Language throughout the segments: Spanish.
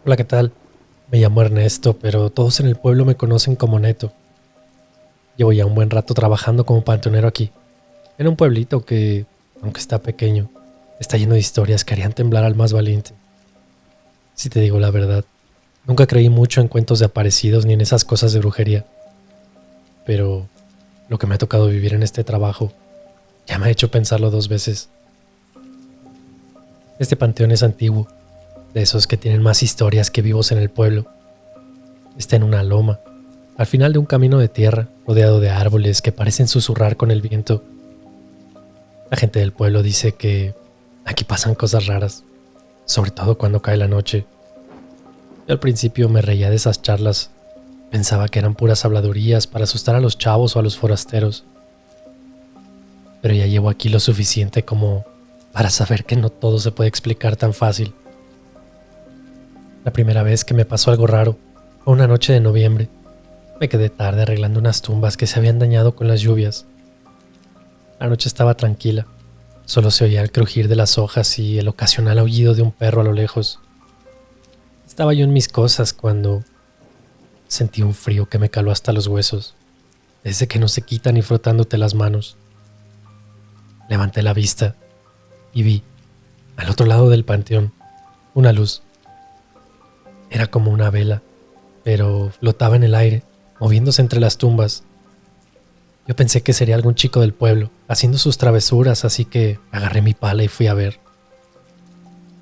Hola, ¿qué tal? Me llamo Ernesto, pero todos en el pueblo me conocen como Neto. Llevo ya un buen rato trabajando como panteonero aquí, en un pueblito que, aunque está pequeño, está lleno de historias que harían temblar al más valiente. Si te digo la verdad, nunca creí mucho en cuentos de aparecidos ni en esas cosas de brujería, pero lo que me ha tocado vivir en este trabajo ya me ha hecho pensarlo dos veces. Este panteón es antiguo, de esos que tienen más historias que vivos en el pueblo. Está en una loma, al final de un camino de tierra, rodeado de árboles que parecen susurrar con el viento. La gente del pueblo dice que aquí pasan cosas raras, sobre todo cuando cae la noche. Yo al principio me reía de esas charlas, pensaba que eran puras habladurías para asustar a los chavos o a los forasteros, pero ya llevo aquí lo suficiente como para saber que no todo se puede explicar tan fácil. La primera vez que me pasó algo raro fue una noche de noviembre. Me quedé tarde arreglando unas tumbas que se habían dañado con las lluvias. La noche estaba tranquila, solo se oía el crujir de las hojas y el ocasional aullido de un perro a lo lejos. Estaba yo en mis cosas cuando sentí un frío que me caló hasta los huesos, ese que no se quita ni frotándote las manos. Levanté la vista y vi, al otro lado del panteón, una luz. Era como una vela, pero flotaba en el aire, moviéndose entre las tumbas. Yo pensé que sería algún chico del pueblo, haciendo sus travesuras, así que agarré mi pala y fui a ver.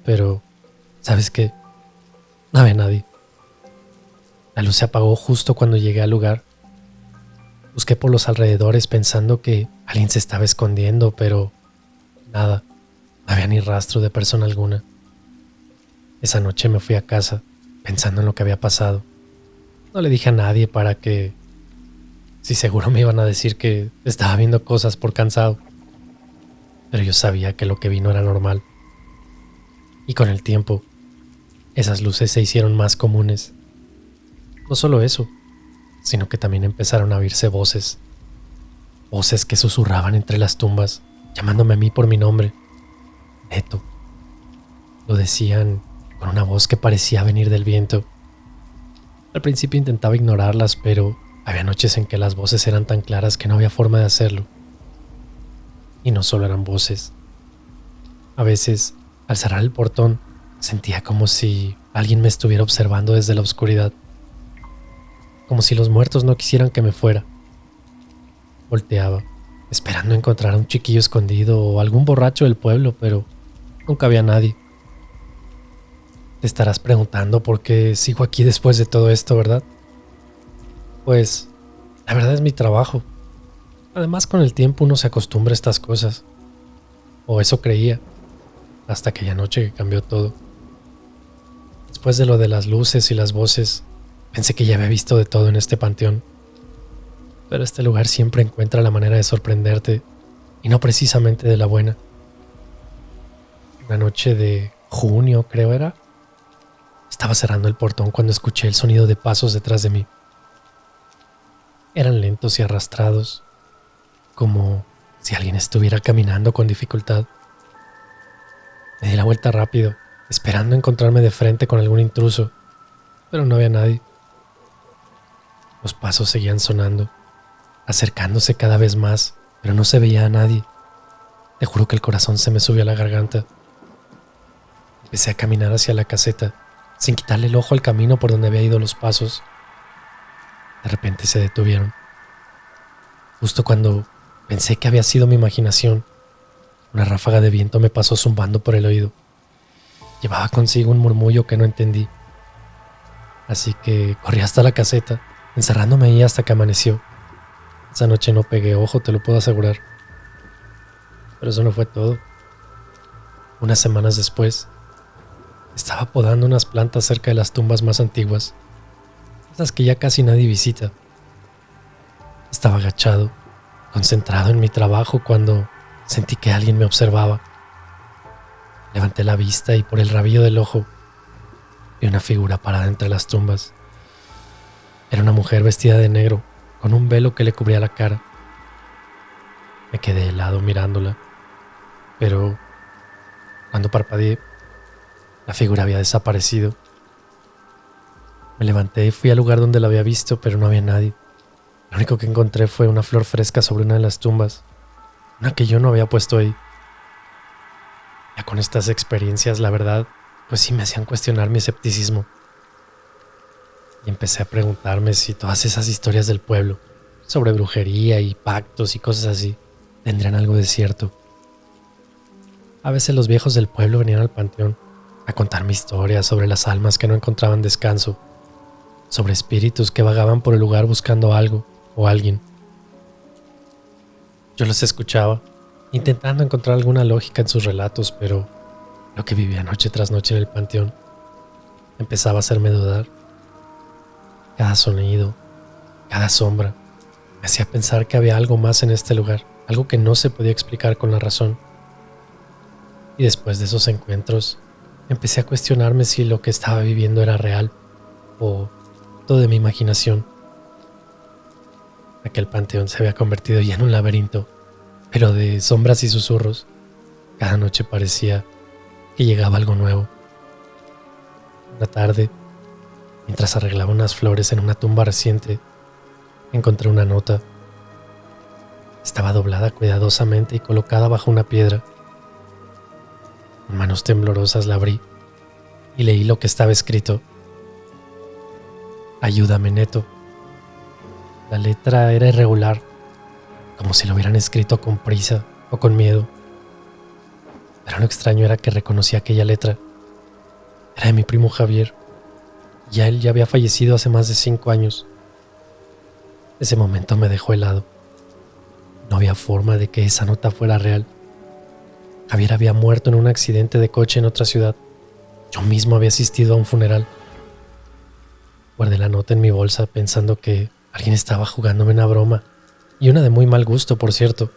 Pero, ¿sabes qué? No había nadie. La luz se apagó justo cuando llegué al lugar. Busqué por los alrededores pensando que alguien se estaba escondiendo, pero nada, no había ni rastro de persona alguna. Esa noche me fui a casa, pensando en lo que había pasado. No le dije a nadie para que, si seguro me iban a decir que estaba viendo cosas por cansado. Pero yo sabía que lo que vi no era normal. Y con el tiempo, esas luces se hicieron más comunes. No solo eso, sino que también empezaron a oírse voces. Voces que susurraban entre las tumbas, llamándome a mí por mi nombre. Neto. Lo decían con una voz que parecía venir del viento. Al principio intentaba ignorarlas, pero había noches en que las voces eran tan claras que no había forma de hacerlo. Y no solo eran voces. A veces, al cerrar el portón, sentía como si alguien me estuviera observando desde la oscuridad. Como si los muertos no quisieran que me fuera. Volteaba, esperando encontrar a un chiquillo escondido o algún borracho del pueblo, pero nunca había nadie. Te estarás preguntando por qué sigo aquí después de todo esto, ¿verdad? Pues, la verdad es mi trabajo. Además, con el tiempo uno se acostumbra a estas cosas. O eso creía, hasta aquella noche que cambió todo. Después de lo de las luces y las voces, pensé que ya había visto de todo en este panteón. Pero este lugar siempre encuentra la manera de sorprenderte, y no precisamente de la buena. Una noche de junio, creo era. Estaba cerrando el portón cuando escuché el sonido de pasos detrás de mí. Eran lentos y arrastrados, como si alguien estuviera caminando con dificultad. Me di la vuelta rápido, esperando encontrarme de frente con algún intruso, pero no había nadie. Los pasos seguían sonando, acercándose cada vez más, pero no se veía a nadie. Te juro que el corazón se me subió a la garganta. Empecé a caminar hacia la caseta, sin quitarle el ojo al camino por donde había ido los pasos. De repente se detuvieron. Justo cuando pensé que había sido mi imaginación, una ráfaga de viento me pasó zumbando por el oído. Llevaba consigo un murmullo que no entendí. Así que corrí hasta la caseta, encerrándome ahí hasta que amaneció. Esa noche no pegué ojo, te lo puedo asegurar. Pero eso no fue todo. Unas semanas después, estaba podando unas plantas cerca de las tumbas más antiguas, esas que ya casi nadie visita. Estaba agachado, concentrado en mi trabajo cuando sentí que alguien me observaba. Levanté la vista y por el rabillo del ojo vi una figura parada entre las tumbas. Era una mujer vestida de negro, con un velo que le cubría la cara. Me quedé helado mirándola, pero cuando parpadeé, la figura había desaparecido. Me levanté y fui al lugar donde la había visto, pero no había nadie. Lo único que encontré fue una flor fresca sobre una de las tumbas, una que yo no había puesto ahí. Ya con estas experiencias, la verdad, pues sí me hacían cuestionar mi escepticismo. Y empecé a preguntarme si todas esas historias del pueblo, sobre brujería y pactos y cosas así, tendrían algo de cierto. A veces los viejos del pueblo venían al panteón a contarme historias sobre las almas que no encontraban descanso, sobre espíritus que vagaban por el lugar buscando algo o alguien. Yo los escuchaba, intentando encontrar alguna lógica en sus relatos, pero lo que vivía noche tras noche en el panteón empezaba a hacerme dudar. Cada sonido, cada sombra, me hacía pensar que había algo más en este lugar, algo que no se podía explicar con la razón. Y después de esos encuentros, empecé a cuestionarme si lo que estaba viviendo era real o todo de mi imaginación. Aquel panteón se había convertido ya en un laberinto, pero de sombras y susurros. Cada noche parecía que llegaba algo nuevo. Una tarde, mientras arreglaba unas flores en una tumba reciente, encontré una nota. Estaba doblada cuidadosamente y colocada bajo una piedra. Con manos temblorosas la abrí y leí lo que estaba escrito. Ayúdame, Neto. La letra era irregular, como si lo hubieran escrito con prisa o con miedo. Pero lo extraño era que reconocí aquella letra. Era de mi primo Javier. Ya él ya había fallecido hace más de 5 años. Ese momento me dejó helado. No había forma de que esa nota fuera real. Javier había muerto en un accidente de coche en otra ciudad. Yo mismo había asistido a un funeral. Guardé la nota en mi bolsa pensando que alguien estaba jugándome una broma, y una de muy mal gusto, por cierto.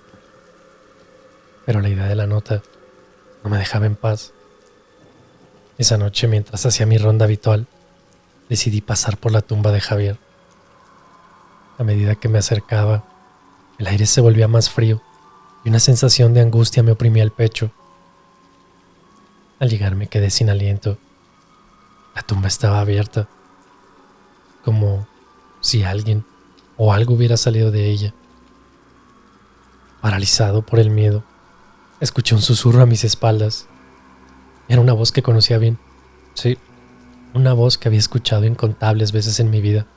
Pero la idea de la nota no me dejaba en paz. Esa noche, mientras hacía mi ronda habitual, decidí pasar por la tumba de Javier. A medida que me acercaba, el aire se volvía más frío y una sensación de angustia me oprimía el pecho. Al llegar me quedé sin aliento. La tumba estaba abierta, como si alguien o algo hubiera salido de ella. Paralizado por el miedo, escuché un susurro a mis espaldas. Era una voz que conocía bien. Sí, una voz que había escuchado incontables veces en mi vida.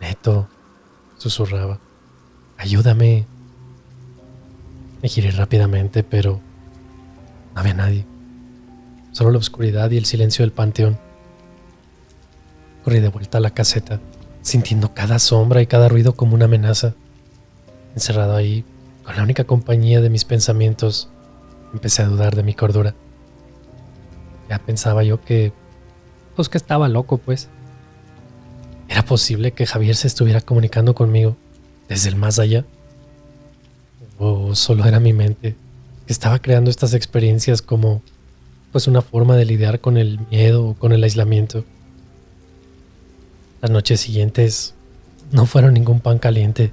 Neto, susurraba, ayúdame. Me giré rápidamente, pero no había nadie. Solo la oscuridad y el silencio del panteón. Corrí de vuelta a la caseta, sintiendo cada sombra y cada ruido como una amenaza. Encerrado ahí, con la única compañía de mis pensamientos, empecé a dudar de mi cordura. Ya pensaba yo que estaba loco, pues. ¿Era posible que Javier se estuviera comunicando conmigo desde el más allá? ¿O solo era mi mente que estaba creando estas experiencias como una forma de lidiar con el miedo o con el aislamiento? Las noches siguientes no fueron ningún pan caliente.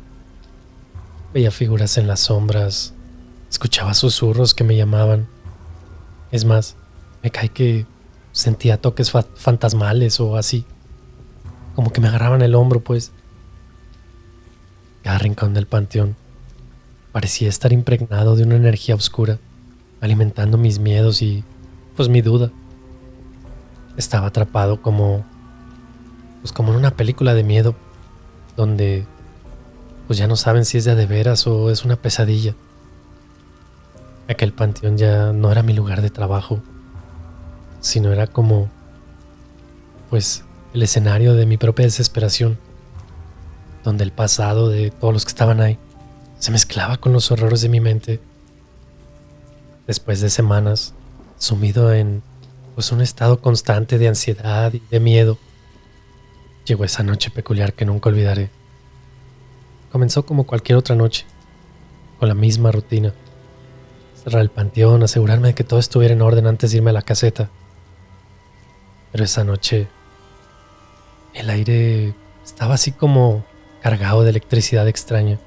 Veía figuras en las sombras, escuchaba susurros que me llamaban. Es más, me cae que sentía toques fantasmales o así, como que me agarraban el hombro, pues. Cada rincón del panteón parecía estar impregnado de una energía oscura, alimentando mis miedos y, mi duda. Estaba atrapado como en una película de miedo, donde ya no saben si es de veras o es una pesadilla. Aquel panteón ya no era mi lugar de trabajo, sino era como, el escenario de mi propia desesperación, donde el pasado de todos los que estaban ahí se mezclaba con los horrores de mi mente. Después de semanas, sumido en un estado constante de ansiedad y de miedo, llegó esa noche peculiar que nunca olvidaré. Comenzó como cualquier otra noche, con la misma rutina. Cerrar el panteón, asegurarme de que todo estuviera en orden antes de irme a la caseta. Pero esa noche, el aire estaba así como cargado de electricidad extraña.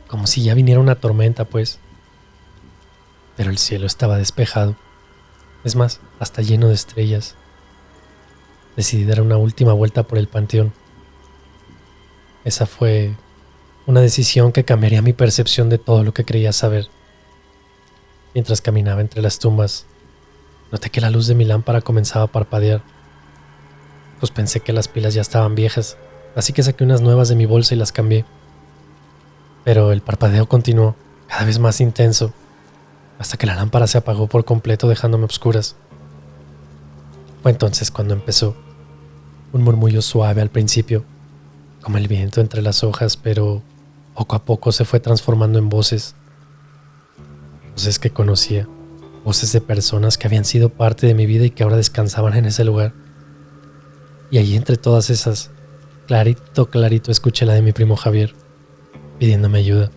Como si ya viniera una tormenta, pues. Pero el cielo estaba despejado. Es más, hasta lleno de estrellas. decidí dar una última vuelta por el panteón. Esa fue una decisión que cambiaría mi percepción de todo lo que creía saber. Mientras caminaba entre las tumbas, noté que la luz de mi lámpara comenzaba a parpadear. Pues pensé que las pilas ya estaban viejas, así que saqué unas nuevas de mi bolsa y las cambié. Pero el parpadeo continuó, cada vez más intenso, hasta que la lámpara se apagó por completo dejándome a oscuras. Fue entonces cuando empezó, un murmullo suave al principio, como el viento entre las hojas, pero poco a poco se fue transformando en voces. Voces que conocía, voces de personas que habían sido parte de mi vida y que ahora descansaban en ese lugar. Y allí entre todas esas, clarito escuché la de mi primo Javier, pidiéndome ayuda.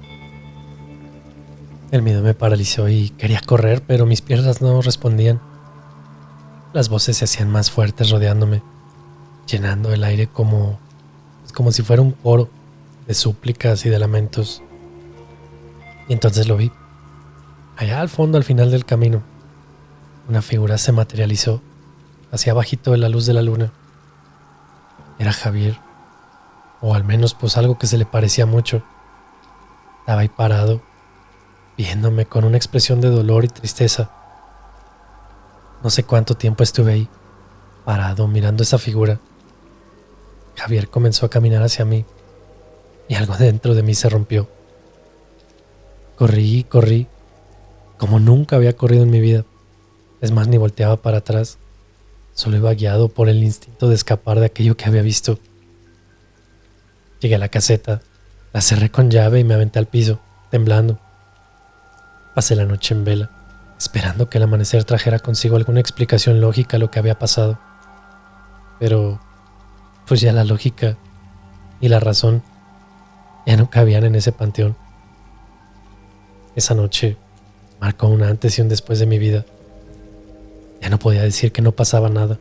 El miedo me paralizó y quería correr, pero mis piernas no respondían. Las voces se hacían más fuertes rodeándome, llenando el aire como si fuera un coro de súplicas y de lamentos. Y entonces lo vi. Allá al fondo, al final del camino, una figura se materializó, hacia abajito de la luz de la luna. Era Javier, o al menos pues algo que se le parecía mucho. Estaba ahí parado, viéndome con una expresión de dolor y tristeza. No sé cuánto tiempo estuve ahí, parado mirando esa figura. Javier comenzó a caminar hacia mí y algo dentro de mí se rompió. Corrí, como nunca había corrido en mi vida. Es más, ni volteaba para atrás. Solo iba guiado por el instinto de escapar de aquello que había visto. Llegué a la caseta, la cerré con llave y me aventé al piso, temblando. Pasé la noche en vela, esperando que el amanecer trajera consigo alguna explicación lógica a lo que había pasado. Pero, pues ya la lógica y la razón ya no cabían en ese panteón. Esa noche marcó un antes y un después de mi vida. Ya no podía decir que no pasaba nada,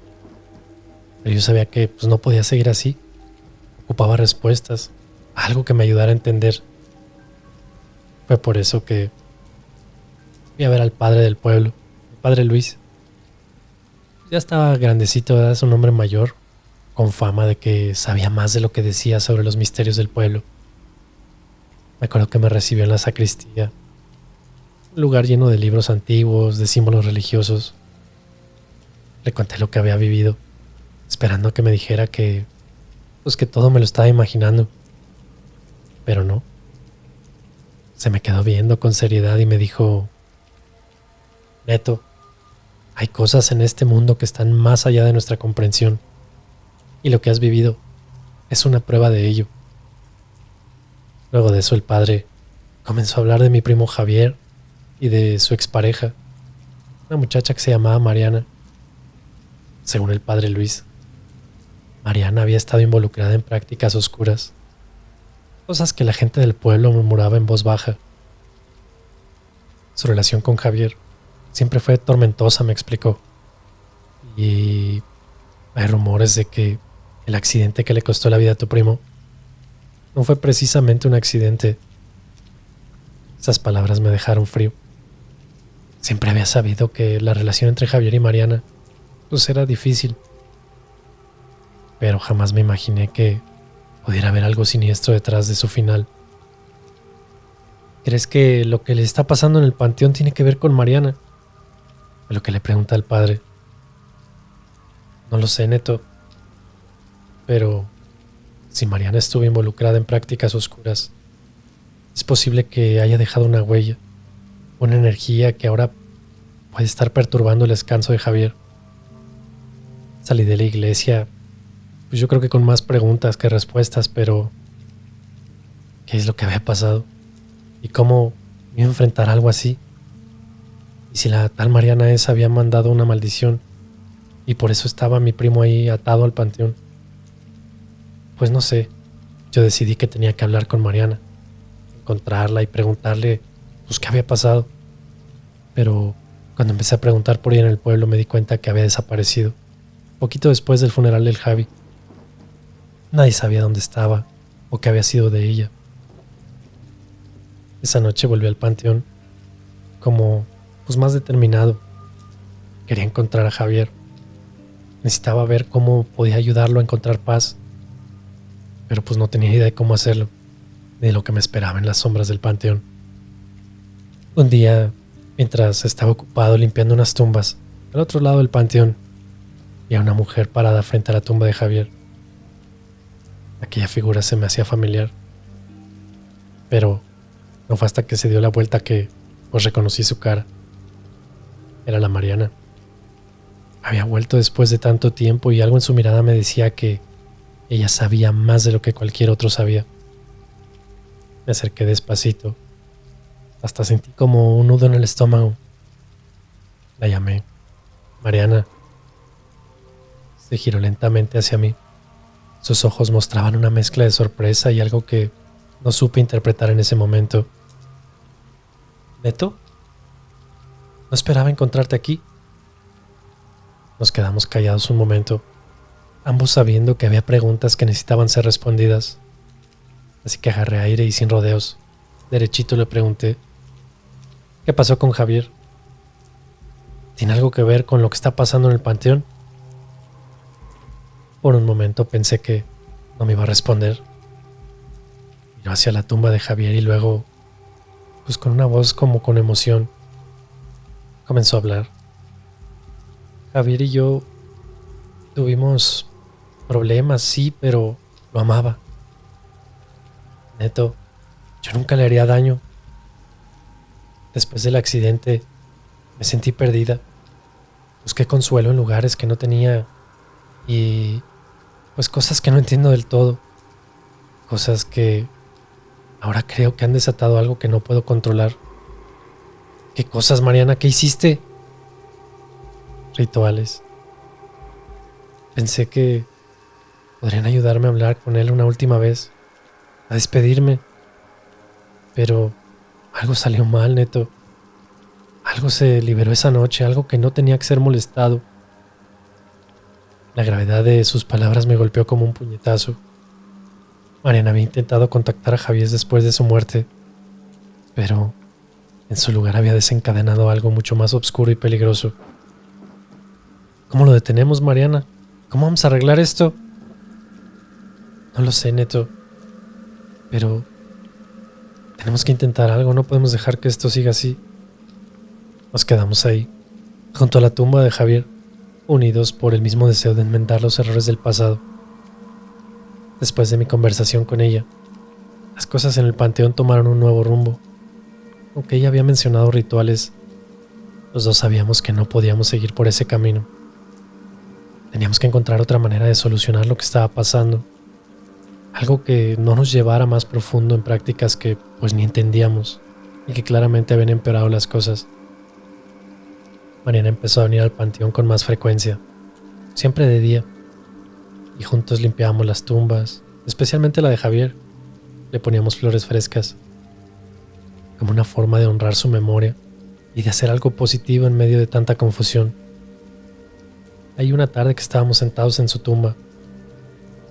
pero yo sabía que pues no podía seguir así. Ocupaba respuestas, algo que me ayudara a entender. Fue por eso que fui a ver al padre del pueblo, el padre Luis. Ya estaba grandecito, era un hombre mayor, con fama de que sabía más de lo que decía sobre los misterios del pueblo. Me acuerdo que me recibió en la sacristía, un lugar lleno de libros antiguos, de símbolos religiosos. Le conté lo que había vivido, esperando a que me dijera pues que todo me lo estaba imaginando. Pero no. Se me quedó viendo con seriedad y me dijo: Neto, hay cosas en este mundo que están más allá de nuestra comprensión, y lo que has vivido es una prueba de ello. Luego de eso el padre comenzó a hablar de mi primo Javier y de su expareja, una muchacha que se llamaba Mariana. Según el padre Luis, Mariana había estado involucrada en prácticas oscuras, cosas que la gente del pueblo murmuraba en voz baja. Su relación con Javier siempre fue tormentosa, me explicó, y hay rumores de que el accidente que le costó la vida a tu primo no fue precisamente un accidente. Esas palabras me dejaron frío. Siempre había sabido que la relación entre Javier y Mariana pues era difícil, pero jamás me imaginé que pudiera haber algo siniestro detrás de su final. ¿Crees que lo que le está pasando en el panteón tiene que ver con Mariana?, a lo que le pregunta al padre. No lo sé, Neto, pero si Mariana estuvo involucrada en prácticas oscuras, es posible que haya dejado una huella, una energía que ahora puede estar perturbando el descanso de Javier. Salí de la iglesia, pues yo creo que con más preguntas que respuestas, pero ¿qué es lo que había pasado? ¿Y cómo iba a enfrentar algo así? ¿Y si la tal Mariana esa había mandado una maldición y por eso estaba mi primo ahí atado al panteón? Pues no sé, yo decidí que tenía que hablar con Mariana, encontrarla y preguntarle pues qué había pasado. Pero cuando empecé a preguntar por ella en el pueblo me di cuenta que había desaparecido, poquito después del funeral del Javi. Nadie sabía dónde estaba o qué había sido de ella. Esa noche volví al panteón, como pues más determinado. Quería encontrar a Javier. Necesitaba ver cómo podía ayudarlo a encontrar paz, pero pues no tenía idea de cómo hacerlo, ni de lo que me esperaba en las sombras del panteón. Un día, mientras estaba ocupado limpiando unas tumbas, al otro lado del panteón, vi a una mujer parada frente a la tumba de Javier. Aquella figura se me hacía familiar, pero no fue hasta que se dio la vuelta que pues reconocí su cara. Era la Mariana. Había vuelto después de tanto tiempo y algo en su mirada me decía que ella sabía más de lo que cualquier otro sabía. Me acerqué despacito. Hasta sentí como un nudo en el estómago. La llamé. Mariana. Se giró lentamente hacia mí. Sus ojos mostraban una mezcla de sorpresa y algo que no supe interpretar en ese momento. ¿Neto? No esperaba encontrarte aquí. Nos quedamos callados un momento, ambos sabiendo que había preguntas que necesitaban ser respondidas. Así que agarré aire y sin rodeos, derechito le pregunté: ¿qué pasó con Javier? ¿Tiene algo que ver con lo que está pasando en el panteón? Por un momento pensé que no me iba a responder. Miró hacia la tumba de Javier y luego, pues con una voz como con emoción, comenzó a hablar. Javier y yo tuvimos problemas, sí, pero lo amaba. Neto, yo nunca le haría daño. Después del accidente me sentí perdida. Busqué consuelo en lugares que no tenía y pues cosas que no entiendo del todo. Cosas que ahora creo que han desatado algo que no puedo controlar. ¿Qué cosas, Mariana? ¿Qué hiciste? Rituales. Pensé que podrían ayudarme a hablar con él una última vez, a despedirme. Pero algo salió mal, Neto. Algo se liberó esa noche, algo que no tenía que ser molestado. La gravedad de sus palabras me golpeó como un puñetazo. Mariana había intentado contactar a Javier después de su muerte, pero en su lugar había desencadenado algo mucho más oscuro y peligroso. ¿Cómo lo detenemos, Mariana? ¿Cómo vamos a arreglar esto? No lo sé, Neto, pero tenemos que intentar algo, no podemos dejar que esto siga así. Nos quedamos ahí, junto a la tumba de Javier, unidos por el mismo deseo de enmendar los errores del pasado. Después de mi conversación con ella, las cosas en el panteón tomaron un nuevo rumbo. Aunque ella había mencionado rituales, los dos sabíamos que no podíamos seguir por ese camino. Teníamos que encontrar otra manera de solucionar lo que estaba pasando. Algo que no nos llevara más profundo en prácticas que pues ni entendíamos y que claramente habían empeorado las cosas. Mariana empezó a venir al panteón con más frecuencia, siempre de día, y juntos limpiábamos las tumbas, especialmente la de Javier. Le poníamos flores frescas, como una forma de honrar su memoria y de hacer algo positivo en medio de tanta confusión. Hay una tarde que estábamos sentados en su tumba.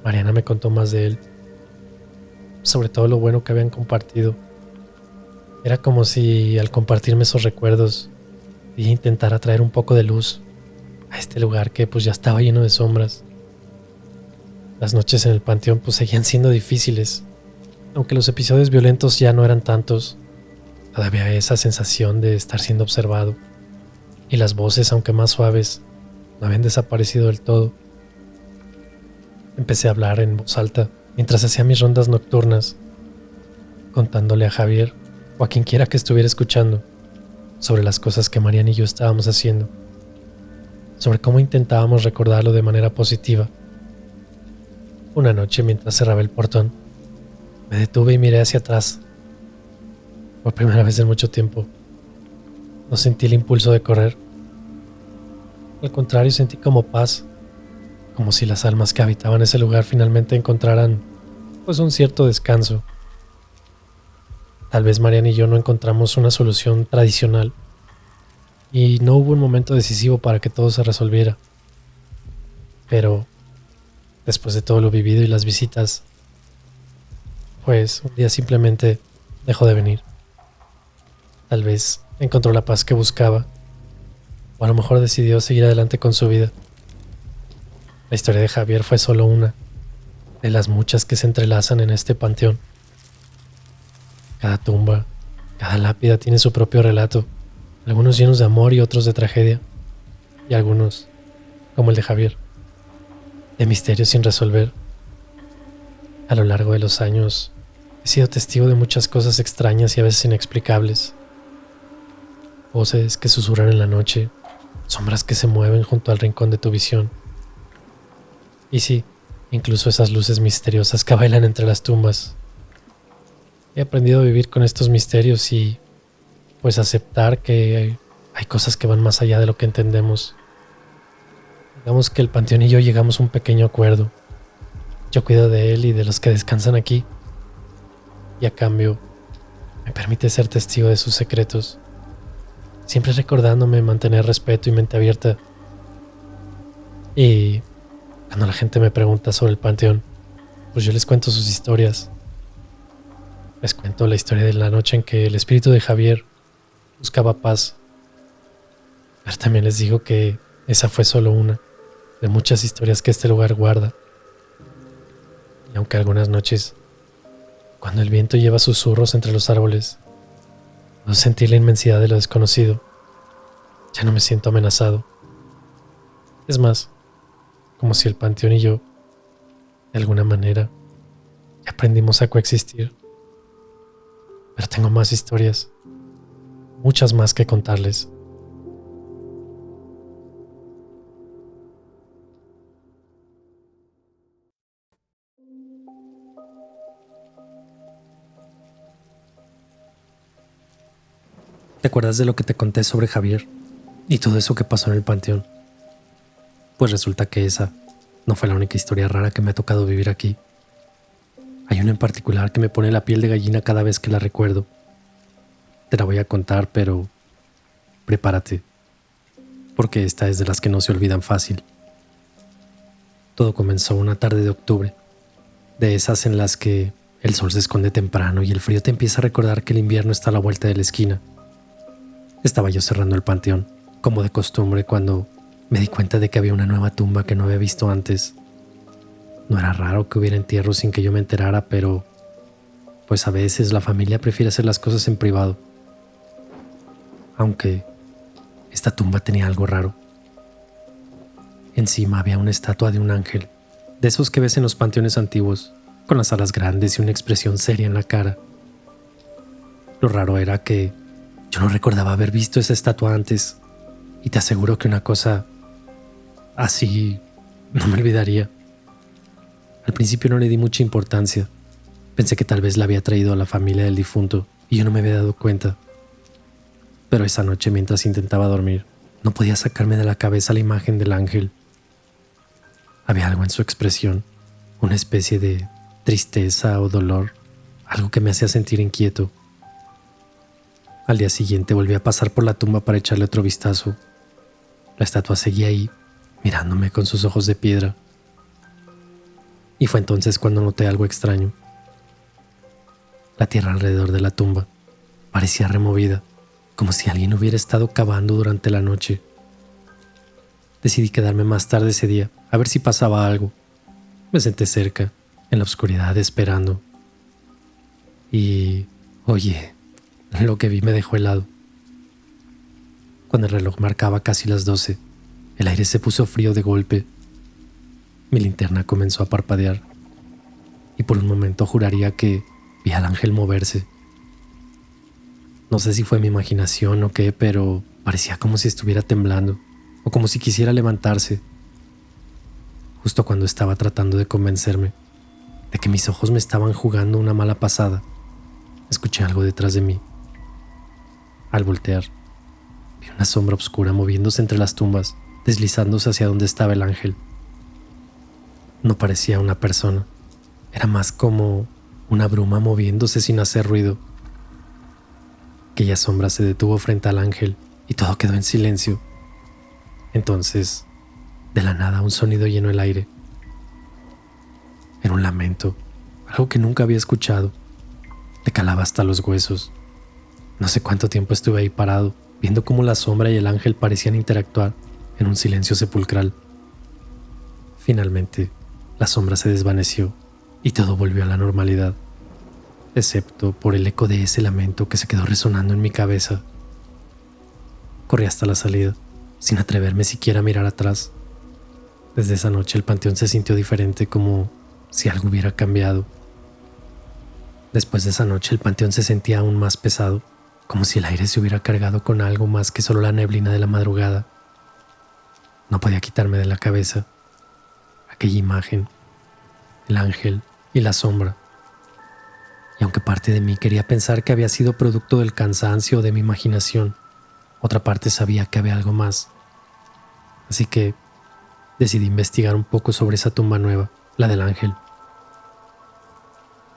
Mariana me contó más de él, sobre todo lo bueno que habían compartido. Era como si al compartirme esos recuerdos y intentar atraer un poco de luz a este lugar que pues ya estaba lleno de sombras. Las noches en el panteón pues seguían siendo difíciles, aunque los episodios violentos ya no eran tantos. Todavía había esa sensación de estar siendo observado, y las voces, aunque más suaves, no habían desaparecido del todo. Empecé a hablar en voz alta mientras hacía mis rondas nocturnas, contándole a Javier o a quien quiera que estuviera escuchando sobre las cosas que Mariana y yo estábamos haciendo, sobre cómo intentábamos recordarlo de manera positiva. Una noche, mientras cerraba el portón, me detuve y miré hacia atrás. Por primera vez en mucho tiempo, no sentí el impulso de correr. Al contrario, sentí como paz, como si las almas que habitaban ese lugar finalmente encontraran pues un cierto descanso. Tal vez Mariana y yo no encontramos una solución tradicional y no hubo un momento decisivo para que todo se resolviera. Pero después de todo lo vivido y las visitas, pues un día simplemente dejó de venir. Tal vez encontró la paz que buscaba, o a lo mejor decidió seguir adelante con su vida. La historia de Javier fue solo una de las muchas que se entrelazan en este panteón. Cada tumba, cada lápida tiene su propio relato, algunos llenos de amor y otros de tragedia, y algunos, como el de Javier, de misterios sin resolver. A lo largo de los años, he sido testigo de muchas cosas extrañas y a veces inexplicables. Voces que susurran en la noche, sombras que se mueven junto al rincón de tu visión. Y sí, incluso esas luces misteriosas que bailan entre las tumbas. He aprendido a vivir con estos misterios y pues aceptar que hay cosas que van más allá de lo que entendemos. Digamos que el panteón y yo llegamos a un pequeño acuerdo. Yo cuido de él y de los que descansan aquí, y a cambio me permite ser testigo de sus secretos, siempre recordándome mantener respeto y mente abierta. Y cuando la gente me pregunta sobre el panteón, pues yo les cuento sus historias. Les cuento la historia de la noche en que el espíritu de Javier buscaba paz, pero también les digo que esa fue solo una de muchas historias que este lugar guarda. Y aunque algunas noches, cuando el viento lleva susurros entre los árboles, puedo sentir la inmensidad de lo desconocido, ya no me siento amenazado. Es más, como si el panteón y yo, de alguna manera, ya aprendimos a coexistir. Pero tengo más historias, muchas más que contarles. ¿Te acuerdas de lo que te conté sobre Javier y todo eso que pasó en el panteón? Pues resulta que esa no fue la única historia rara que me ha tocado vivir aquí. Hay una en particular que me pone la piel de gallina cada vez que la recuerdo. Te la voy a contar, pero prepárate, porque esta es de las que no se olvidan fácil. Todo comenzó una tarde de octubre, de esas en las que el sol se esconde temprano y el frío te empieza a recordar que el invierno está a la vuelta de la esquina. Estaba yo cerrando el panteón, como de costumbre, cuando me di cuenta de que había una nueva tumba que no había visto antes. No era raro que hubiera entierros sin que yo me enterara, pero pues a veces la familia prefiere hacer las cosas en privado. Aunque esta tumba tenía algo raro. Encima había una estatua de un ángel, de esos que ves en los panteones antiguos, con las alas grandes y una expresión seria en la cara. Lo raro era que yo no recordaba haber visto esa estatua antes, y te aseguro que una cosa así no me olvidaría. Al principio no le di mucha importancia. Pensé que tal vez la había traído a la familia del difunto y yo no me había dado cuenta. Pero esa noche, mientras intentaba dormir, no podía sacarme de la cabeza la imagen del ángel. Había algo en su expresión, una especie de tristeza o dolor, algo que me hacía sentir inquieto. Al día siguiente volví a pasar por la tumba para echarle otro vistazo. La estatua seguía ahí, mirándome con sus ojos de piedra. Y fue entonces cuando noté algo extraño. La tierra alrededor de la tumba parecía removida, como si alguien hubiera estado cavando durante la noche. Decidí quedarme más tarde ese día, a ver si pasaba algo. Me senté cerca, en la oscuridad, esperando. Y, oye, lo que vi me dejó helado. Cuando el reloj marcaba casi las 12, el aire se puso frío de golpe. Mi linterna comenzó a parpadear y por un momento juraría que vi al ángel moverse. No sé si fue mi imaginación o qué, pero parecía como si estuviera temblando o como si quisiera levantarse. Justo cuando estaba tratando de convencerme de que mis ojos me estaban jugando una mala pasada, escuché algo detrás de mí. Al voltear, vi una sombra oscura moviéndose entre las tumbas, deslizándose hacia donde estaba el ángel. No parecía una persona, era más como una bruma moviéndose sin hacer ruido. Aquella sombra se detuvo frente al ángel y todo quedó en silencio. Entonces, de la nada, un sonido llenó el aire. Era un lamento, algo que nunca había escuchado. Me calaba hasta los huesos. No sé cuánto tiempo estuve ahí parado, viendo cómo la sombra y el ángel parecían interactuar en un silencio sepulcral. Finalmente, la sombra se desvaneció y todo volvió a la normalidad, excepto por el eco de ese lamento que se quedó resonando en mi cabeza. Corrí hasta la salida, sin atreverme siquiera a mirar atrás. Desde esa noche el panteón se sintió diferente, como si algo hubiera cambiado. Después de esa noche el panteón se sentía aún más pesado, como si el aire se hubiera cargado con algo más que solo la neblina de la madrugada. No podía quitarme de la cabeza aquella imagen, el ángel y la sombra. Y aunque parte de mí quería pensar que había sido producto del cansancio o de mi imaginación, otra parte sabía que había algo más. Así que decidí investigar un poco sobre esa tumba nueva, la del ángel.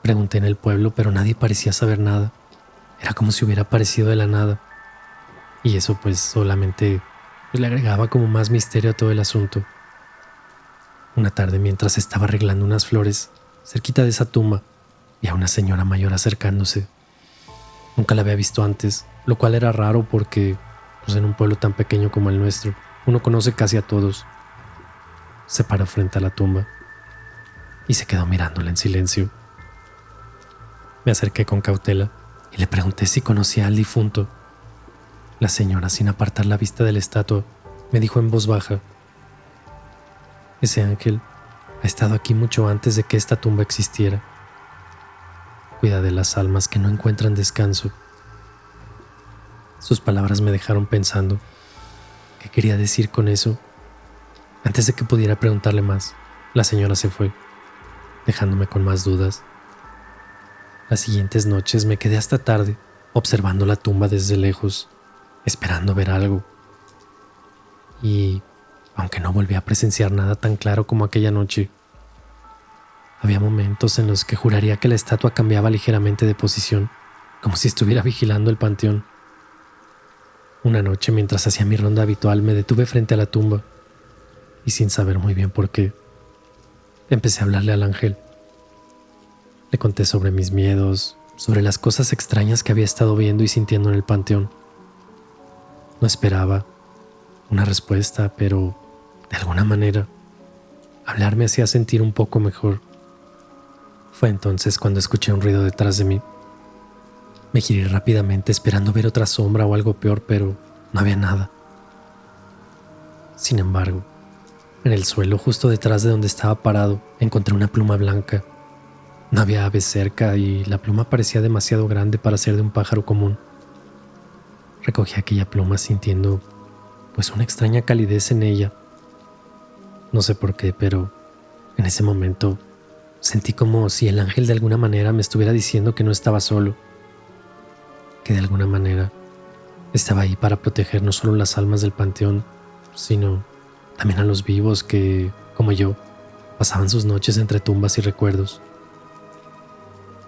Pregunté en el pueblo, pero nadie parecía saber nada. Era como si hubiera aparecido de la nada. Y eso pues solamente le agregaba como más misterio a todo el asunto. Una tarde, mientras estaba arreglando unas flores cerquita de esa tumba, vi a una señora mayor acercándose. Nunca la había visto antes, lo cual era raro porque, pues en un pueblo tan pequeño como el nuestro, uno conoce casi a todos. Se paró frente a la tumba y se quedó mirándola en silencio. Me acerqué con cautela y le pregunté si conocía al difunto. La señora, sin apartar la vista de la estatua, me dijo en voz baja: ese ángel ha estado aquí mucho antes de que esta tumba existiera. Cuida de las almas que no encuentran descanso. Sus palabras me dejaron pensando. ¿Qué quería decir con eso? Antes de que pudiera preguntarle más, la señora se fue, dejándome con más dudas. Las siguientes noches me quedé hasta tarde, observando la tumba desde lejos, esperando ver algo. Y, aunque no volví a presenciar nada tan claro como aquella noche, había momentos en los que juraría que la estatua cambiaba ligeramente de posición, como si estuviera vigilando el panteón. Una noche, mientras hacía mi ronda habitual, me detuve frente a la tumba y, sin saber muy bien por qué, empecé a hablarle al ángel. Le conté sobre mis miedos, sobre las cosas extrañas que había estado viendo y sintiendo en el panteón. No esperaba una respuesta, pero de alguna manera hablar me hacía sentir un poco mejor. Fue entonces cuando escuché un ruido detrás de mí. Me giré rápidamente esperando ver otra sombra o algo peor, pero no había nada. Sin embargo, en el suelo justo detrás de donde estaba parado encontré una pluma blanca. No había aves cerca y la pluma parecía demasiado grande para ser de un pájaro común. Recogí aquella pluma sintiendo pues una extraña calidez en ella. No sé por qué, pero en ese momento sentí como si el ángel de alguna manera me estuviera diciendo que no estaba solo, que de alguna manera estaba ahí para proteger no solo las almas del panteón, sino también a los vivos que, como yo, pasaban sus noches entre tumbas y recuerdos.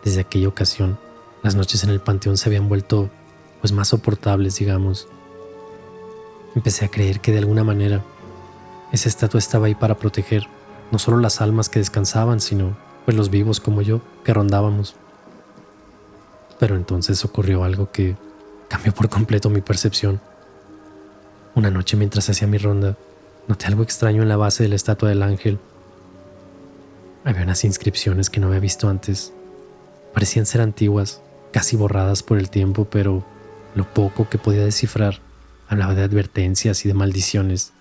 Desde aquella ocasión, las noches en el panteón se habían vuelto pues más soportables, digamos. Empecé a creer que de alguna manera esa estatua estaba ahí para proteger no solo las almas que descansaban, sino pues los vivos como yo que rondábamos. Pero entonces ocurrió algo que cambió por completo mi percepción. Una noche, mientras hacía mi ronda, noté algo extraño en la base de la estatua del ángel. Había unas inscripciones que no había visto antes. Parecían ser antiguas, casi borradas por el tiempo, pero lo poco que podía descifrar hablaba de advertencias y de maldiciones.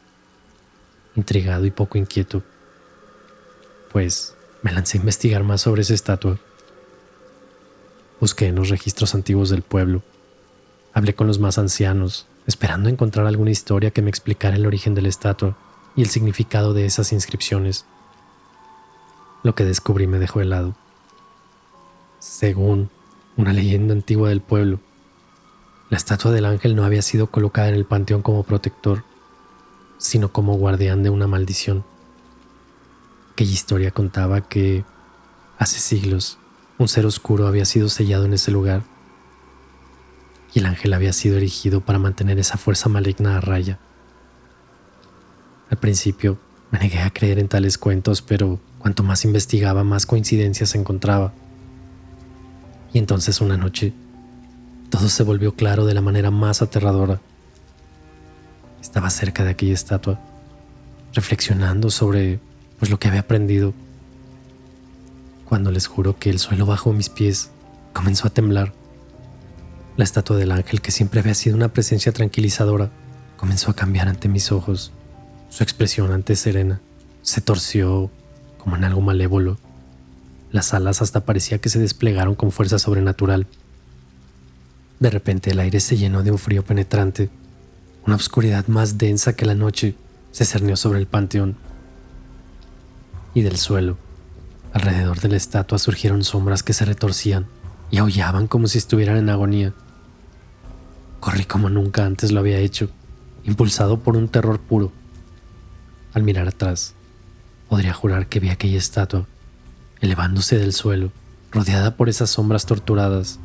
Intrigado y poco inquieto, pues me lancé a investigar más sobre esa estatua. Busqué en los registros antiguos del pueblo. Hablé con los más ancianos, esperando encontrar alguna historia que me explicara el origen de la estatua y el significado de esas inscripciones. Lo que descubrí me dejó helado. Según una leyenda antigua del pueblo, la estatua del ángel no había sido colocada en el panteón como protector, sino como guardián de una maldición. Aquella historia contaba que, hace siglos, un ser oscuro había sido sellado en ese lugar, y el ángel había sido erigido para mantener esa fuerza maligna a raya. Al principio me negué a creer en tales cuentos, pero cuanto más investigaba, más coincidencias encontraba. Y entonces una noche, todo se volvió claro de la manera más aterradora. Estaba cerca de aquella estatua, reflexionando sobre pues lo que había aprendido, cuando les juro que el suelo bajo mis pies comenzó a temblar. La estatua del ángel, que siempre había sido una presencia tranquilizadora, comenzó a cambiar ante mis ojos. Su expresión antes serena se torció como en algo malévolo. Las alas hasta parecía que se desplegaron con fuerza sobrenatural. De repente el aire se llenó de un frío penetrante. Una oscuridad más densa que la noche se cernió sobre el panteón. Y del suelo, alrededor de la estatua, surgieron sombras que se retorcían y aullaban como si estuvieran en agonía. Corrí como nunca antes lo había hecho, impulsado por un terror puro. Al mirar atrás, podría jurar que vi aquella estatua elevándose del suelo, rodeada por esas sombras torturadas.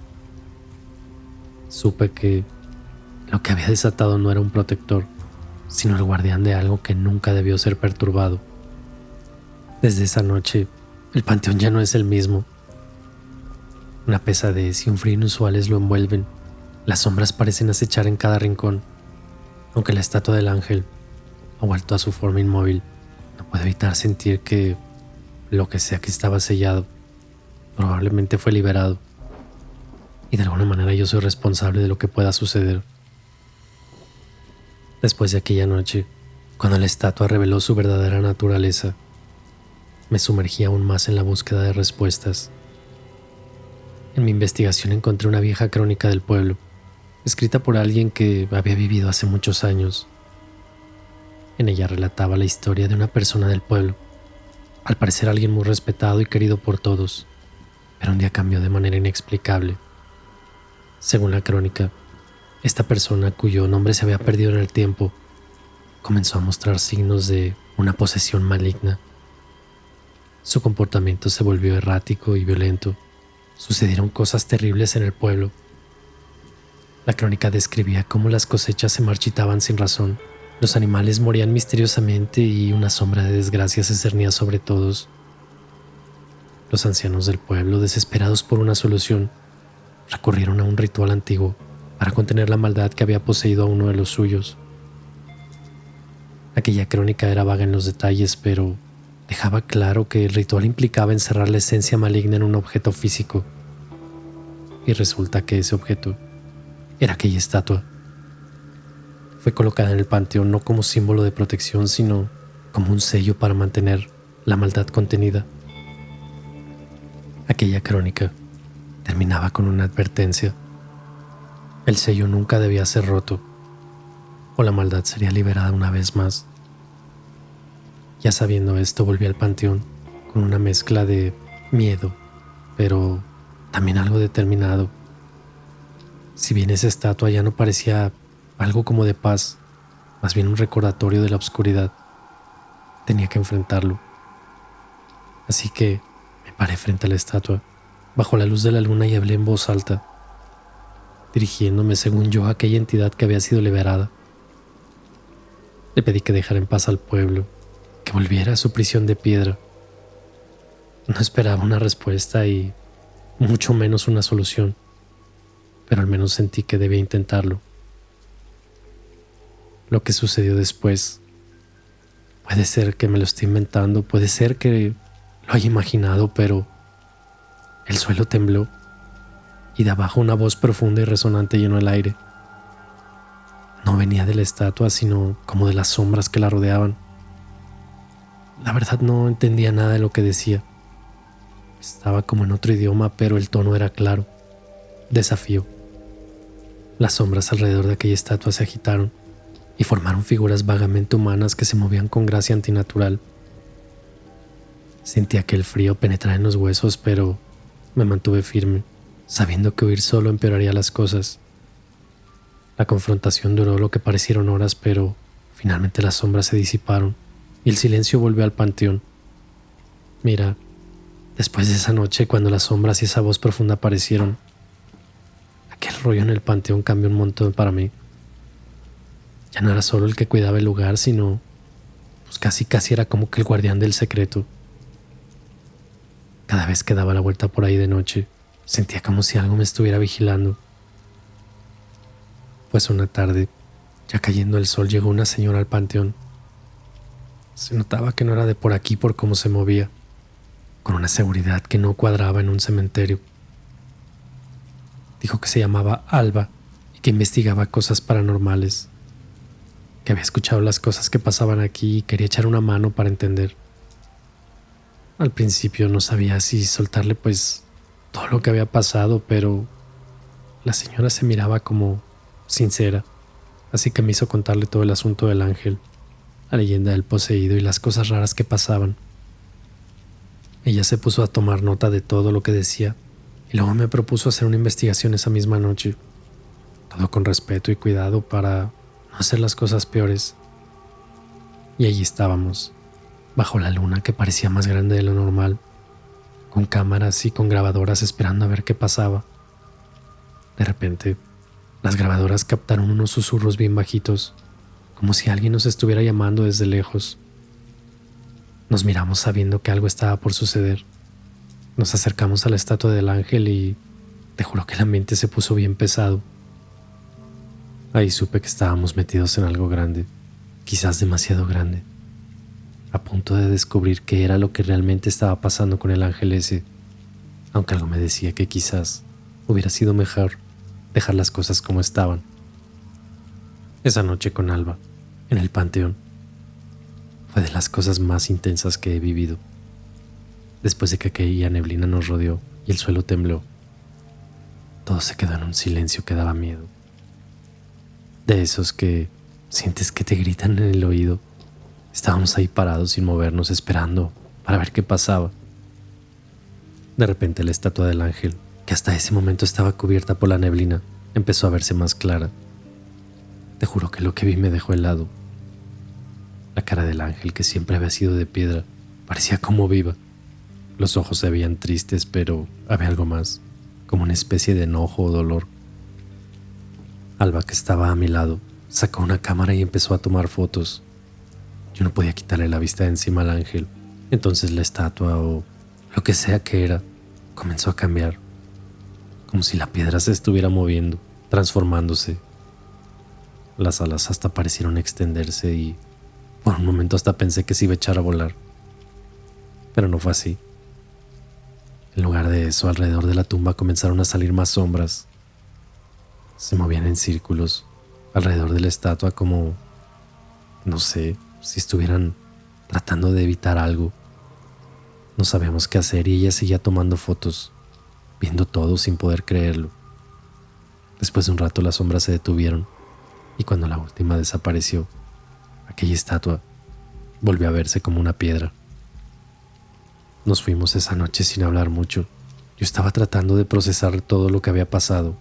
Supe que lo que había desatado no era un protector, sino el guardián de algo que nunca debió ser perturbado. Desde esa noche, el panteón ya no es el mismo. Una pesadez y un frío inusuales lo envuelven. Las sombras parecen acechar en cada rincón. Aunque la estatua del ángel ha vuelto a su forma inmóvil, no puedo evitar sentir que lo que sea que estaba sellado probablemente fue liberado. Y de alguna manera yo soy responsable de lo que pueda suceder. Después de aquella noche, cuando la estatua reveló su verdadera naturaleza, me sumergí aún más en la búsqueda de respuestas. En mi investigación encontré una vieja crónica del pueblo, escrita por alguien que había vivido hace muchos años. En ella relataba la historia de una persona del pueblo, al parecer alguien muy respetado y querido por todos, pero un día cambió de manera inexplicable. Según la crónica, esta persona, cuyo nombre se había perdido en el tiempo, comenzó a mostrar signos de una posesión maligna. Su comportamiento se volvió errático y violento. Sucedieron cosas terribles en el pueblo. La crónica describía cómo las cosechas se marchitaban sin razón, los animales morían misteriosamente y una sombra de desgracia se cernía sobre todos. Los ancianos del pueblo, desesperados por una solución, recurrieron a un ritual antiguo para contener la maldad que había poseído a uno de los suyos. Aquella crónica era vaga en los detalles, pero dejaba claro que el ritual implicaba encerrar la esencia maligna en un objeto físico. Y resulta que ese objeto era aquella estatua. Fue colocada en el panteón no como símbolo de protección, sino como un sello para mantener la maldad contenida. Aquella crónica terminaba con una advertencia. El sello nunca debía ser roto, o la maldad sería liberada una vez más. Ya sabiendo esto, volví al panteón con una mezcla de miedo, pero también algo determinado. Si bien esa estatua ya no parecía algo como de paz, más bien un recordatorio de la oscuridad, tenía que enfrentarlo. Así que me paré frente a la estatua, bajo la luz de la luna, y hablé en voz alta, dirigiéndome, según yo, a aquella entidad que había sido liberada. Le pedí que dejara en paz al pueblo, que volviera a su prisión de piedra. No esperaba una respuesta y mucho menos una solución, pero al menos sentí que debía intentarlo. Lo que sucedió después, puede ser que me lo esté inventando, puede ser que lo haya imaginado, pero el suelo tembló y de abajo una voz profunda y resonante llenó el aire. No venía de la estatua, sino como de las sombras que la rodeaban. La verdad no entendía nada de lo que decía. Estaba como en otro idioma, pero el tono era claro. Desafío. Las sombras alrededor de aquella estatua se agitaron y formaron figuras vagamente humanas que se movían con gracia antinatural. Sentí aquel frío penetrar en los huesos, pero me mantuve firme, sabiendo que huir solo empeoraría las cosas. La confrontación duró lo que parecieron horas, pero finalmente las sombras se disiparon y el silencio volvió al panteón. Mira, después de esa noche, cuando las sombras y esa voz profunda aparecieron, aquel rollo en el panteón cambió un montón para mí. Ya no era solo el que cuidaba el lugar, sino pues casi era como que el guardián del secreto. Cada vez que daba la vuelta por ahí de noche, sentía como si algo me estuviera vigilando. Pues una tarde, ya cayendo el sol, llegó una señora al panteón. Se notaba que no era de por aquí por cómo se movía, con una seguridad que no cuadraba en un cementerio. Dijo que se llamaba Alba y que investigaba cosas paranormales, que había escuchado las cosas que pasaban aquí y quería echar una mano para entender. Al principio no sabía si soltarle pues todo lo que había pasado, pero la señora se miraba como sincera, así que me hizo contarle todo el asunto del ángel, la leyenda del poseído y las cosas raras que pasaban. Ella se puso a tomar nota de todo lo que decía y luego me propuso hacer una investigación esa misma noche, todo con respeto y cuidado para no hacer las cosas peores. Y allí estábamos, bajo la luna que parecía más grande de lo normal, con cámaras y con grabadoras esperando a ver qué pasaba. De repente, las grabadoras captaron unos susurros bien bajitos, como si alguien nos estuviera llamando desde lejos. Nos miramos sabiendo que algo estaba por suceder. Nos acercamos a la estatua del ángel y te juro que el ambiente se puso bien pesado. Ahí supe que estábamos metidos en algo grande, quizás demasiado grande, a punto de descubrir qué era lo que realmente estaba pasando con el ángel ese, aunque algo me decía que quizás hubiera sido mejor dejar las cosas como estaban. Esa noche con Alba, en el panteón, fue de las cosas más intensas que he vivido. Después de que aquella neblina nos rodeó y el suelo tembló, todo se quedó en un silencio que daba miedo. De esos que sientes que te gritan en el oído. Estábamos ahí parados sin movernos, esperando para ver qué pasaba. De repente la estatua del ángel, que hasta ese momento estaba cubierta por la neblina, empezó a verse más clara. Te juro que lo que vi me dejó helado. La cara del ángel, que siempre había sido de piedra, parecía como viva. Los ojos se veían tristes, pero había algo más, como una especie de enojo o dolor. Alba, que estaba a mi lado, sacó una cámara y empezó a tomar fotos. Yo no podía quitarle la vista de encima al ángel. Entonces la estatua, o lo que sea que era, comenzó a cambiar, como si la piedra se estuviera moviendo, transformándose. Las alas hasta parecieron extenderse y por un momento hasta pensé que se iba a echar a volar. Pero no fue así. En lugar de eso, alrededor de la tumba comenzaron a salir más sombras. Se movían en círculos alrededor de la estatua como, no sé, si estuvieran tratando de evitar algo. No sabíamos qué hacer y ella seguía tomando fotos, viendo todo sin poder creerlo. Después de un rato las sombras se detuvieron y cuando la última desapareció, aquella estatua volvió a verse como una piedra. Nos fuimos esa noche sin hablar mucho. Yo estaba tratando de procesar todo lo que había pasado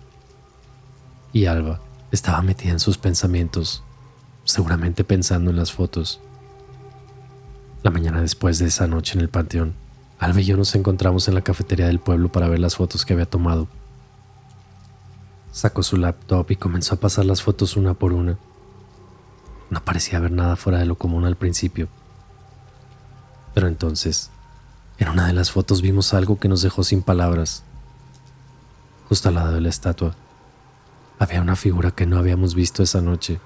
y Alba estaba metida en sus pensamientos, seguramente pensando en las fotos. La mañana después de esa noche en el panteón, Alba y yo nos encontramos en la cafetería del pueblo para ver las fotos que había tomado. Sacó su laptop y comenzó a pasar las fotos una por una. No parecía haber nada fuera de lo común al principio. Pero entonces, en una de las fotos vimos algo que nos dejó sin palabras. Justo al lado de la estatua, había una figura que no habíamos visto esa noche,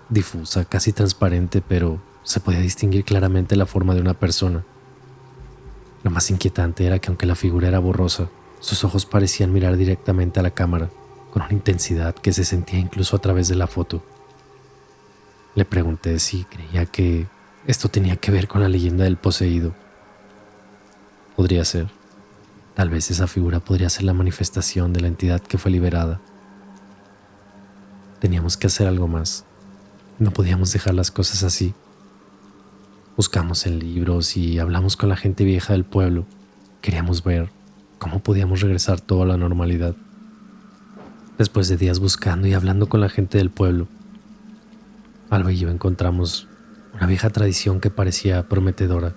difusa, casi transparente, pero se podía distinguir claramente la forma de una persona. Lo más inquietante era que aunque la figura era borrosa, sus ojos parecían mirar directamente a la cámara, con una intensidad que se sentía incluso a través de la foto. Le pregunté si creía que esto tenía que ver con la leyenda del poseído. Podría ser. Tal vez esa figura podría ser la manifestación de la entidad que fue liberada. Teníamos que hacer algo más. No podíamos dejar las cosas así. Buscamos en libros y hablamos con la gente vieja del pueblo. Queríamos ver cómo podíamos regresar todo a la normalidad. Después de días buscando y hablando con la gente del pueblo, Alba y yo encontramos una vieja tradición que parecía prometedora.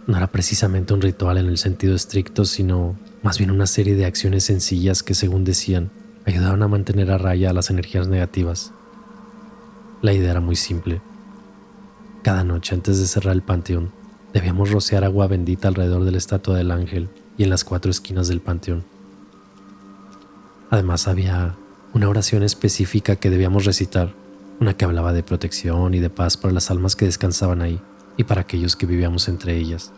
No era precisamente un ritual en el sentido estricto, sino más bien una serie de acciones sencillas que, según decían, ayudaban a mantener a raya a las energías negativas. La idea era muy simple. Cada noche antes de cerrar el panteón, debíamos rociar agua bendita alrededor de la estatua del ángel y en las 4 esquinas del panteón. Además había una oración específica que debíamos recitar, una que hablaba de protección y de paz para las almas que descansaban ahí y para aquellos que vivíamos entre ellas.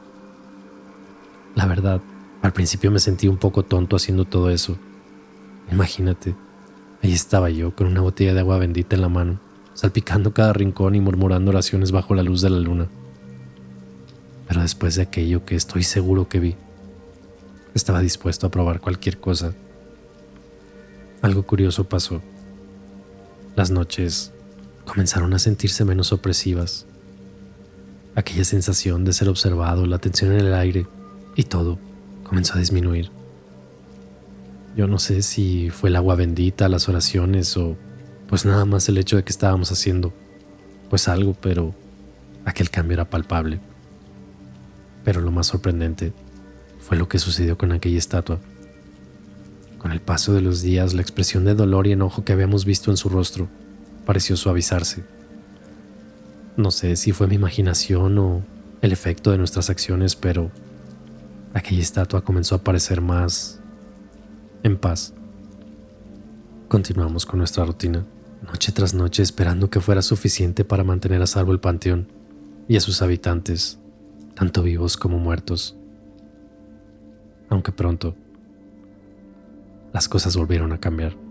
La verdad, al principio me sentí un poco tonto haciendo todo eso. Imagínate, ahí estaba yo con una botella de agua bendita en la mano, salpicando cada rincón y murmurando oraciones bajo la luz de la luna. Pero después de aquello que estoy seguro que vi, estaba dispuesto a probar cualquier cosa. Algo curioso pasó. Las noches comenzaron a sentirse menos opresivas. Aquella sensación de ser observado, la tensión en el aire y todo comenzó a disminuir. Yo no sé si fue el agua bendita, las oraciones o pues nada más el hecho de que estábamos haciendo pues algo, pero aquel cambio era palpable. Pero lo más sorprendente fue lo que sucedió con aquella estatua. Con el paso de los días, la expresión de dolor y enojo que habíamos visto en su rostro pareció suavizarse. No sé si fue mi imaginación o el efecto de nuestras acciones, pero aquella estatua comenzó a parecer más en paz. Continuamos con nuestra rutina, noche tras noche, esperando que fuera suficiente para mantener a salvo el panteón y a sus habitantes, tanto vivos como muertos. Aunque pronto, las cosas volvieron a cambiar.